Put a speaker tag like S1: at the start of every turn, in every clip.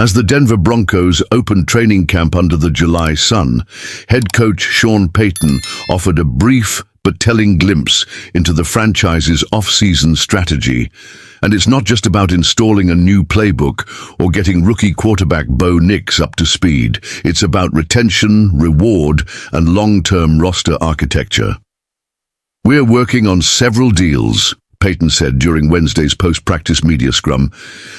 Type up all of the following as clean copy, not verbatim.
S1: As the Denver Broncos opened training camp under the July sun, head coach Sean Payton offered a brief but telling glimpse into the franchise's off-season strategy. And it's not just about installing a new playbook or getting rookie quarterback Bo Nix up to speed. It's about retention, reward, and long-term roster architecture. "We're working on several deals," Payton said during Wednesday's post-practice media scrum.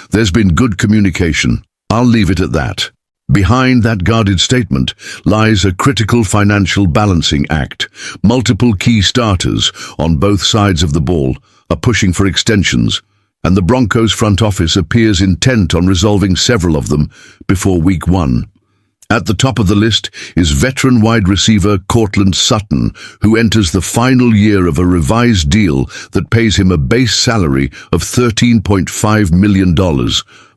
S1: "There's been good communication. I'll leave it at that." Behind that guarded statement lies a critical financial balancing act. Multiple key starters on both sides of the ball are pushing for extensions, and the Broncos front office appears intent on resolving several of them before week 1. At the top of the list is veteran wide receiver Courtland Sutton, who enters the final year of a revised deal that pays him a base salary of $13.5 million,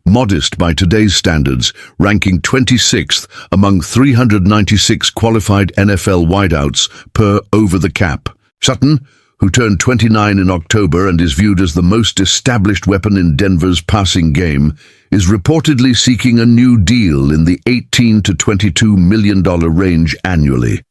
S1: modest by today's standards, ranking 26th among 396 qualified NFL wideouts per over the cap. Sutton, who turned 29 in October and is viewed as the most established weapon in Denver's passing game, is reportedly seeking a new deal in the $18 to $22 million range annually.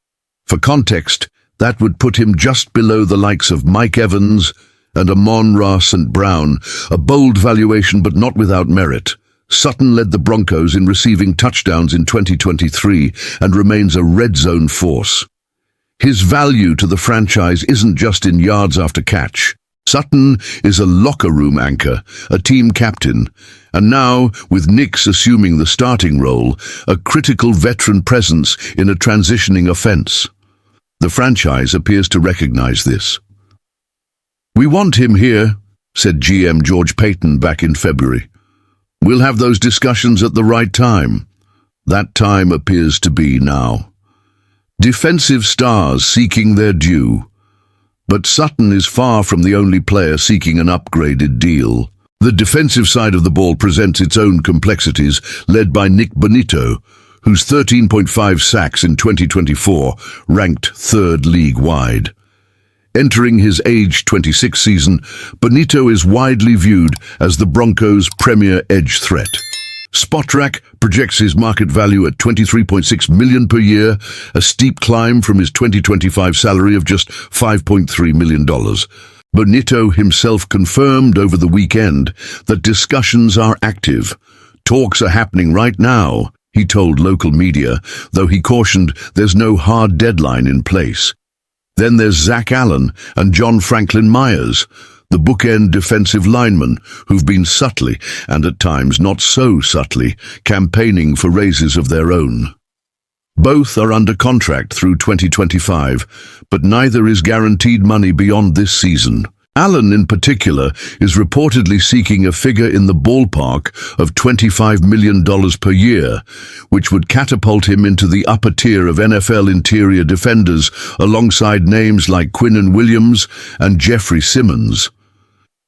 S1: For context, that would put him just below the likes of Mike Evans and Amon-Ra St. Brown, a bold valuation but not without merit. Sutton led the Broncos in receiving touchdowns in 2023 and remains a red zone force. His value to the franchise isn't just in yards after catch. Sutton is a locker room anchor, a team captain, and now, with Nix assuming the starting role, a critical veteran presence in a transitioning offense. The franchise appears to recognize this. "We want him here," said GM George Payton back in February. "We'll have those discussions at the right time." That time appears to be now. Defensive stars seeking their due. But Sutton is far from the only player seeking an upgraded deal. The defensive side of the ball presents its own complexities, led by Nick Bonitto, whose 13.5 sacks in 2024 ranked 3rd league-wide. Entering his age 26 season, Bonitto is widely viewed as the Broncos' premier edge threat. Spotrac projects his market value at $23.6 million per year, a steep climb from his 2025 salary of just $5.3 million. Bonitto himself confirmed over the weekend that discussions are active. "Talks are happening right now," he told local media, though he cautioned there's no hard deadline in place. Then there's Zach Allen and John Franklin Myers, the bookend defensive linemen who've been subtly, and at times not so subtly, campaigning for raises of their own. Both are under contract through 2025, but neither is guaranteed money beyond this season. Allen, in particular, is reportedly seeking a figure in the ballpark of $25 million per year, which would catapult him into the upper tier of NFL interior defenders alongside names like Quinnen Williams and Jeffrey Simmons.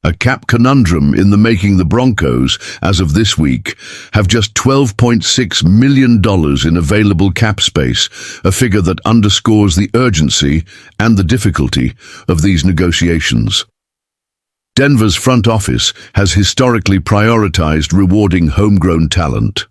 S1: A cap conundrum in the making. The Broncos, as of this week, have just $12.6 million in available cap space, a figure that underscores the urgency and the difficulty of these negotiations. Denver's front office has historically prioritized rewarding homegrown talent.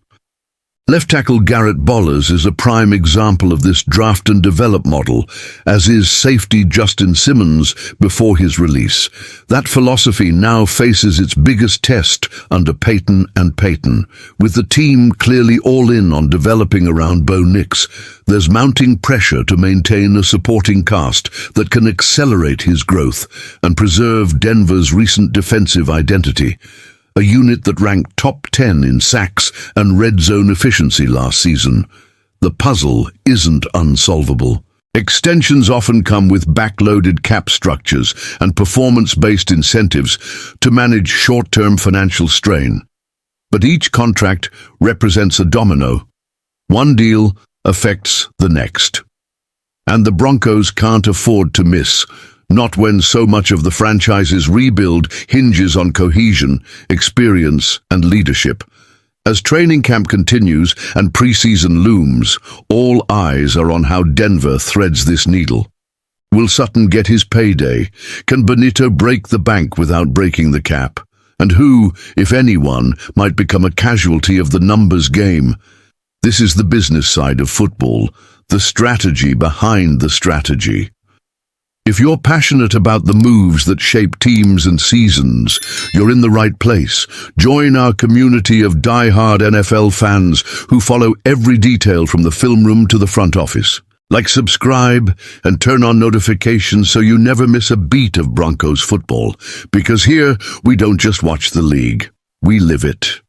S1: Left tackle Garrett Bollers is a prime example of this draft and develop model, as is safety Justin Simmons before his release. That philosophy now faces its biggest test under Payton and Payton. With the team clearly all in on developing around Bo Nix, there's mounting pressure to maintain a supporting cast that can accelerate his growth and preserve Denver's recent defensive identity. A unit that ranked top 10 in sacks and red zone efficiency last season. The puzzle isn't unsolvable. Extensions often come with backloaded cap structures and performance-based incentives to manage short-term financial strain. But each contract represents a domino. One deal affects the next. And the Broncos can't afford to miss. Not when so much of the franchise's rebuild hinges on cohesion, experience, and leadership. As training camp continues and preseason looms, all eyes are on how Denver threads this needle. Will Sutton get his payday? Can Bonitto break the bank without breaking the cap? and who, if anyone, might become a casualty of the numbers game. This is the business side of football, the strategy behind the strategy. If you're passionate about the moves that shape teams and seasons, you're in the right place. Join our community of die-hard NFL fans who follow every detail from the film room to the front office. Like, subscribe, and turn on notifications so you never miss a beat of Broncos football. Because here, we don't just watch the league, we live it.